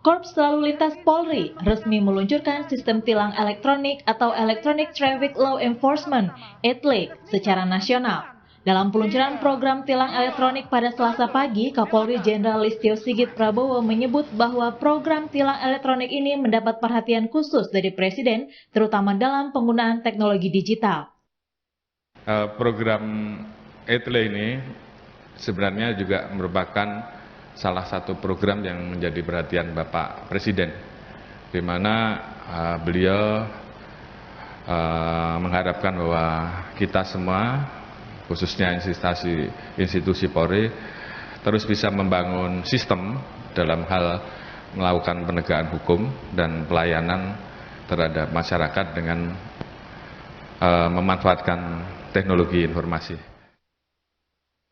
Korps Lalu Lintas Polri resmi meluncurkan sistem tilang elektronik atau Electronic Traffic Law Enforcement (ETLE) secara nasional. Dalam peluncuran program tilang elektronik pada Selasa pagi, Kapolri Jenderal Listio Sigit Prabowo menyebut bahwa program tilang elektronik ini mendapat perhatian khusus dari Presiden, terutama dalam penggunaan teknologi digital. Program ETLE ini sebenarnya juga merupakan salah satu program yang menjadi perhatian Bapak Presiden, di mana beliau mengharapkan bahwa kita semua, khususnya institusi Polri, terus bisa membangun sistem dalam hal melakukan penegakan hukum dan pelayanan terhadap masyarakat dengan memanfaatkan teknologi informasi.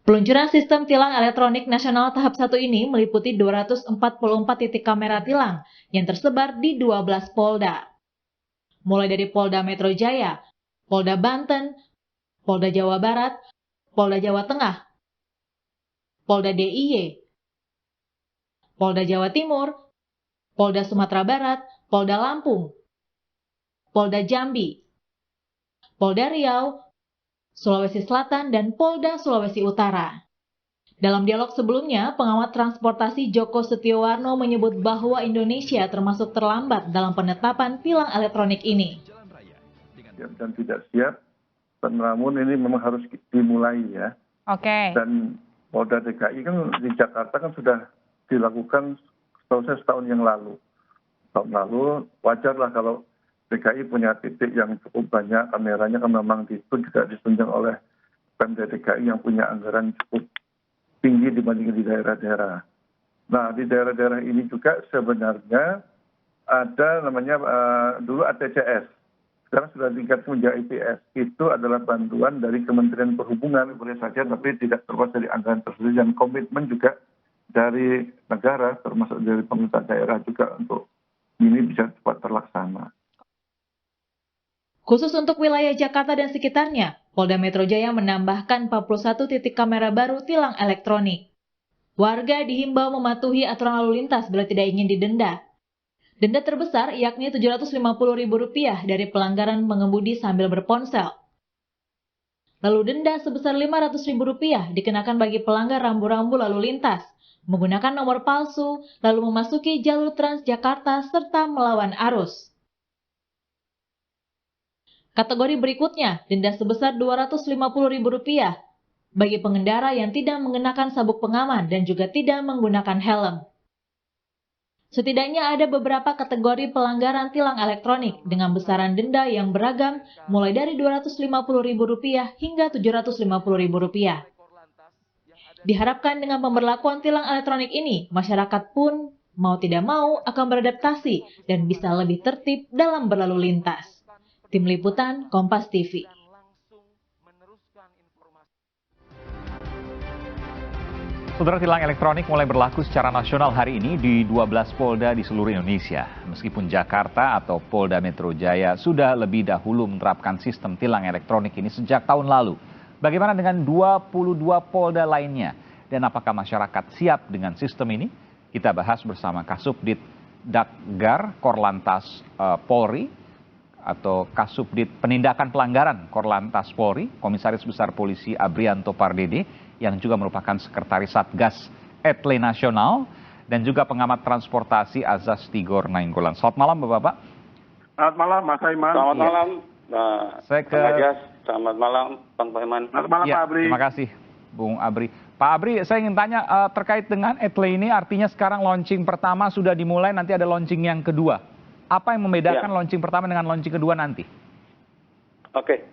Peluncuran sistem tilang elektronik nasional tahap 1 ini meliputi 244 titik kamera tilang yang tersebar di 12 Polda. Mulai dari Polda Metro Jaya, Polda Banten, Polda Jawa Barat, Polda Jawa Tengah, Polda DIY, Polda Jawa Timur, Polda Sumatera Barat, Polda Lampung, Polda Jambi, Polda Riau, Sulawesi Selatan, dan Polda Sulawesi Utara. Dalam dialog sebelumnya, pengamat transportasi Joko Setiowarno menyebut bahwa Indonesia termasuk terlambat dalam penetapan tilang elektronik ini. Dan tidak siap, namun ini memang harus dimulai ya. Oke. Dan Polda DKI kan di Jakarta kan sudah dilakukan setahun yang lalu. Tahun lalu wajarlah kalau DKI punya titik yang cukup banyak kameranya, kan memang itu juga ditunjang oleh Pemda DKI yang punya anggaran cukup tinggi dibandingkan di daerah-daerah. Nah, di daerah-daerah ini juga sebenarnya ada namanya dulu ATCS, sekarang sudah ditingkatkan menjadi IPS. Itu adalah bantuan dari Kementerian Perhubungan, boleh saja, tapi tidak terlepas dari anggaran tersebut, dan komitmen juga dari negara, termasuk dari pemerintah daerah juga untuk ini bisa cepat terlaksana. Khusus untuk wilayah Jakarta dan sekitarnya, Polda Metro Jaya menambahkan 41 titik kamera baru tilang elektronik. Warga dihimbau mematuhi aturan lalu lintas bila tidak ingin didenda. Denda terbesar yakni Rp750.000 dari pelanggaran mengemudi sambil berponsel. Lalu denda sebesar Rp500.000 dikenakan bagi pelanggar rambu-rambu lalu lintas, menggunakan nomor palsu, lalu memasuki jalur Transjakarta serta melawan arus. Kategori berikutnya, denda sebesar Rp250.000 bagi pengendara yang tidak mengenakan sabuk pengaman dan juga tidak menggunakan helm. Setidaknya ada beberapa kategori pelanggaran tilang elektronik dengan besaran denda yang beragam, mulai dari Rp250.000 hingga Rp750.000. Diharapkan dengan pemberlakuan tilang elektronik ini, masyarakat pun mau tidak mau akan beradaptasi dan bisa lebih tertib dalam berlalu lintas. Tim Liputan Kompas TV. Saudara, tilang elektronik mulai berlaku secara nasional hari ini di 12 Polda di seluruh Indonesia. Meskipun Jakarta atau Polda Metro Jaya sudah lebih dahulu menerapkan sistem tilang elektronik ini sejak tahun lalu. Bagaimana dengan 22 Polda lainnya? Dan apakah masyarakat siap dengan sistem ini? Kita bahas bersama Kasubdit Dakgar Korlantas Polri, atau Kasubdit Penindakan Pelanggaran Korlantas Polri, Komisaris Besar Polisi Abrianto Pardede, yang juga merupakan Sekretaris Satgas ETLE Nasional, dan juga pengamat transportasi Azaz Tigor Nainggolan. Selamat malam Bapak-Bapak. Selamat malam Mas Aiman. Selamat malam Saya ke... Selamat malam Bang Aiman. Selamat malam Pak Abri. Terima kasih Bung Abri. Pak Abri, saya ingin tanya terkait dengan ETLE ini, artinya sekarang launching pertama sudah dimulai, nanti ada launching yang kedua. Apa yang membedakan launching pertama dengan launching kedua nanti? Oke,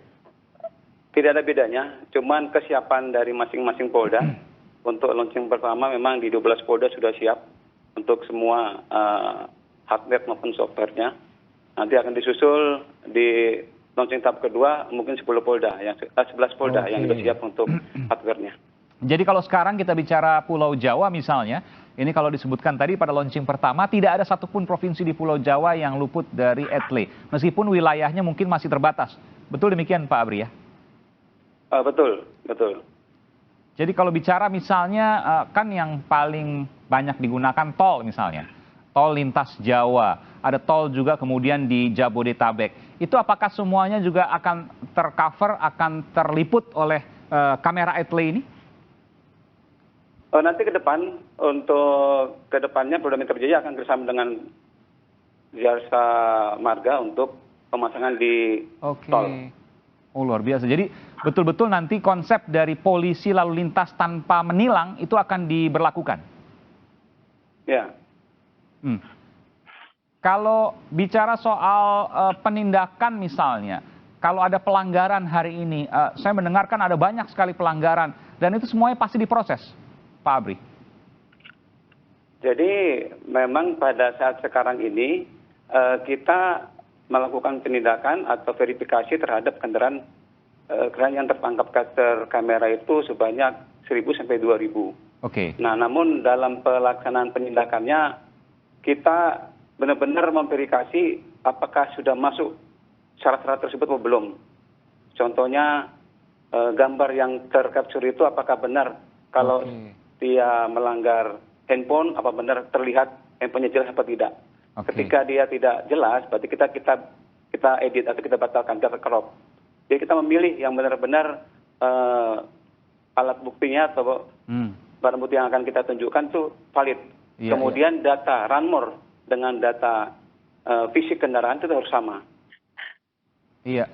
tidak ada bedanya, cuman kesiapan dari masing-masing Polda. Untuk launching pertama memang di 12 Polda sudah siap untuk semua hardware maupun softwarenya. Nanti akan disusul di launching tahap kedua mungkin 11 Polda yang sudah siap untuk hardware-nya. Jadi kalau sekarang kita bicara Pulau Jawa misalnya, ini kalau disebutkan tadi pada launching pertama, tidak ada satupun provinsi di Pulau Jawa yang luput dari ETLE. Meskipun wilayahnya mungkin masih terbatas. Betul demikian Pak Abri ya? Betul. Jadi kalau bicara misalnya, kan yang paling banyak digunakan tol misalnya. tol lintas Jawa, ada tol juga kemudian di Jabodetabek. Itu apakah semuanya juga akan tercover, akan terliput oleh kamera etle ini? Nanti ke depan, untuk ke depannya Polda Metro Jaya akan bersama dengan Jasa Marga untuk pemasangan di tol. Oh, luar biasa. Jadi betul-betul nanti konsep dari polisi lalu lintas tanpa menilang itu akan diberlakukan? Ya. Kalau bicara soal penindakan misalnya, kalau ada pelanggaran hari ini, saya mendengarkan ada banyak sekali pelanggaran, dan itu semuanya pasti diproses, Pak Abri. Jadi memang pada saat sekarang ini kita melakukan penindakan atau verifikasi terhadap kendaraan yang tertangkap kamera itu sebanyak 1.000 sampai 2.000. Oke. Nah, namun dalam pelaksanaan penindakannya kita benar-benar memverifikasi apakah sudah masuk syarat-syarat tersebut atau belum. Contohnya gambar yang tercapture itu apakah benar kalau dia melanggar handphone, apa benar terlihat handphonenya jelas atau tidak. Ketika dia tidak jelas, berarti kita edit atau kita batalkan, kita crop. Jadi kita memilih yang benar-benar alat buktinya atau barang bukti yang akan kita tunjukkan itu valid. Kemudian data runmore dengan data fisik kendaraan itu harus sama. Iya.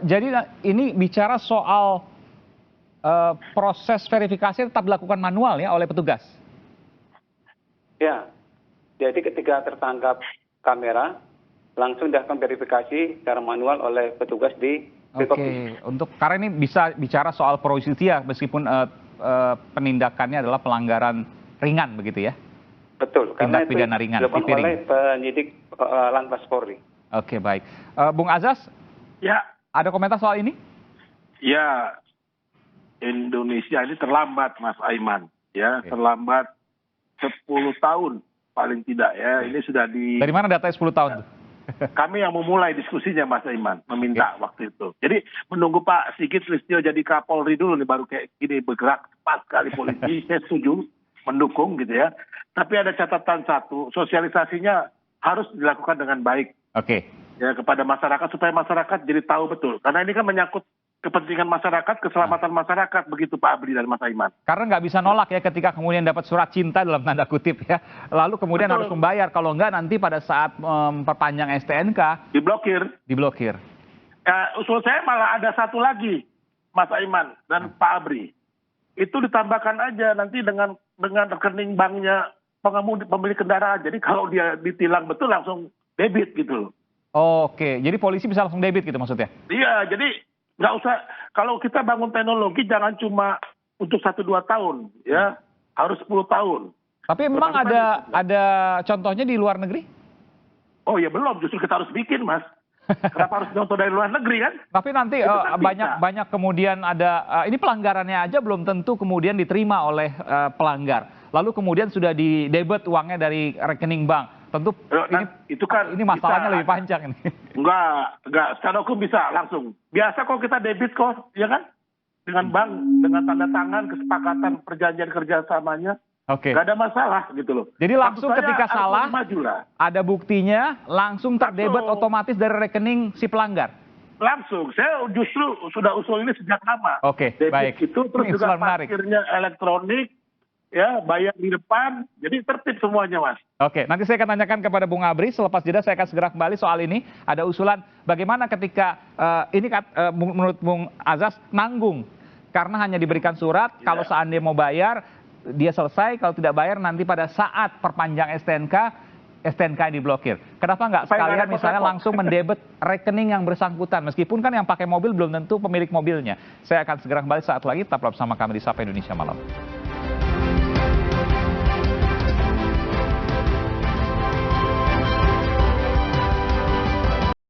Jadi ini bicara soal proses verifikasi tetap dilakukan manual ya oleh petugas? Ya. Jadi ketika tertangkap kamera, langsung dilakukan verifikasi secara manual oleh petugas di Oke, karena ini bisa bicara soal pro justia meskipun penindakannya adalah pelanggaran ringan begitu ya? Betul, tindak pidana ringan. Dilakukan oleh penyidik Lantas Polri. Oke, baik. Bung Azas, ya, ada komentar soal ini? Ya, Indonesia ini terlambat, Mas Aiman. Ya, terlambat 10 tahun. Paling tidak ya, ini sudah Dari mana datanya 10 tahun? Kami yang memulai diskusinya Mas Aiman, meminta waktu itu. Jadi menunggu Pak Sigit Listio jadi Kapolri dulu nih, baru kayak gini bergerak cepat sekali polisi. Saya setuju, mendukung gitu ya. Tapi ada catatan satu, sosialisasinya harus dilakukan dengan baik. Ya, kepada masyarakat supaya masyarakat jadi tahu betul. Karena ini kan menyangkut kepentingan masyarakat, keselamatan masyarakat, begitu Pak Abri dan Mas Aiman. Karena nggak bisa nolak ya ketika kemudian dapat surat cinta dalam tanda kutip ya. Lalu kemudian harus membayar, kalau nggak nanti pada saat memperpanjang STNK diblokir. Usul saya malah ada satu lagi, Mas Aiman dan Pak Abri. Itu ditambahkan aja nanti dengan rekening banknya pemilik kendaraan. Jadi kalau dia ditilang betul langsung debit gitu loh. Oke, jadi polisi bisa langsung debit gitu maksudnya? Iya, jadi nggak usah, kalau kita bangun teknologi jangan cuma untuk 1-2 tahun, ya harus 10 tahun. Tapi memang ada contohnya di luar negeri? Oh ya belum, justru kita harus bikin Mas. Kenapa harus contoh dari luar negeri kan? Tapi nanti banyak kemudian ada, ini pelanggarannya aja belum tentu kemudian diterima oleh pelanggar. Lalu kemudian sudah didebet uangnya dari rekening bank. Tentu ini masalahnya lebih panjang ini. Enggak, secara hukum bisa langsung. Biasa kok kita debit kok, ya kan? Dengan bank, dengan tanda tangan, kesepakatan perjanjian kerjasamanya. Nggak ada masalah gitu loh. Jadi langsung ketika salah, ada buktinya, langsung terdebet otomatis dari rekening si pelanggar? Langsung, saya justru sudah usul ini sejak lama. Debit baik. Itu terus juga parkirnya elektronik, ya bayar di depan, jadi tertib semuanya Mas. Nanti saya akan tanyakan kepada Bung Abri, selepas jeda saya akan segera kembali soal ini. Ada usulan bagaimana ketika ini menurut Bung Azas nanggung, karena hanya diberikan surat, kalau seandainya mau bayar, dia selesai, kalau tidak bayar nanti pada saat perpanjang STNK diblokir. Kenapa nggak sekalian misalnya langsung mendebet rekening yang bersangkutan, meskipun kan yang pakai mobil belum tentu pemilik mobilnya. Saya akan segera kembali saat lagi, tetap bersama kami di Sapa Indonesia Malam.